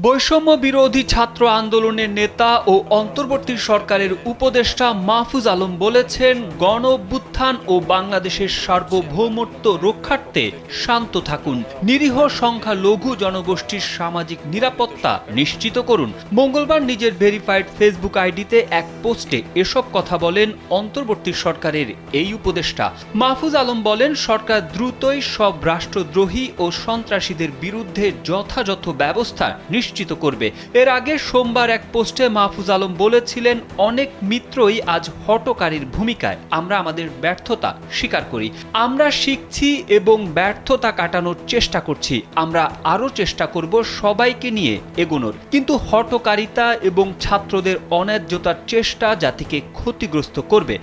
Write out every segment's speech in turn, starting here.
বৈষম্য বিরোধী ছাত্র আন্দোলনের নেতা ও অন্তর্বর্তী সরকারের উপদেষ্টা মাহফুজ আলম বলেছেন, গণ অভ্যুত্থান ও বাংলাদেশের সার্বভৌমত্ব রক্ষার্থে শান্ত থাকুন, নিরীহ সংখ্যালঘু জনগোষ্ঠীর সামাজিক নিরাপত্তা নিশ্চিত করুন। মঙ্গলবার নিজের ভেরিফাইড ফেসবুক আইডিতে এক পোস্টে এসব কথা বলেন অন্তর্বর্তী সরকারের এই উপদেষ্টা। মাহফুজ আলম বলেন, সরকার দ্রুতই সব রাষ্ট্রদ্রোহী ও সন্ত্রাসীদের বিরুদ্ধে যথাযথ ব্যবস্থা নিশ্চিত করবে। এর আগে সোমবার এক পোস্টে মাহফুজ আলম বলেছিলেন, অনেক মিত্রই আজ হঠকারীর ভূমিকায়। আমরা আমাদের ব্যর্থতা স্বীকার করি, আমরা শিখছি এবং ব্যর্থতা কাটানোর চেষ্টা করছি। আমরা আরও চেষ্টা করব সবাইকে নিয়ে এগোনোর, কিন্তু হঠকারিতা এবং ছাত্রদের অন্যায্যতার চেষ্টা জাতিকে ক্ষতিগ্রস্ত করবে।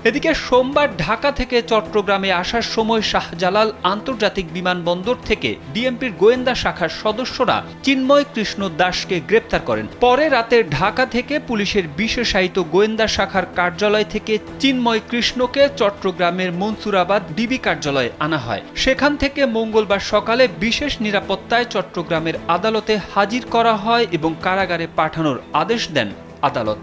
এদিকে সোমবার ঢাকা থেকে চট্টগ্রামে আসার সময় শাহজালাল আন্তর্জাতিক বিমানবন্দর থেকে ডিএমপির গোয়েন্দা শাখার সদস্যরা চিন্ময় কৃষ্ণ দাসকে গ্রেপ্তার করেন। পরে রাতে ঢাকা থেকে পুলিশের বিশেষায়িত গোয়েন্দা শাখার কার্যালয় থেকে চিন্ময় কৃষ্ণকে চট্টগ্রামের মনসুরাবাদ ডিবি কার্যালয়ে আনা হয়। সেখান থেকে মঙ্গলবার সকালে বিশেষ নিরাপত্তায় চট্টগ্রামের আদালতে হাজির করা হয় এবং কারাগারে পাঠানোর আদেশ দেন আদালত।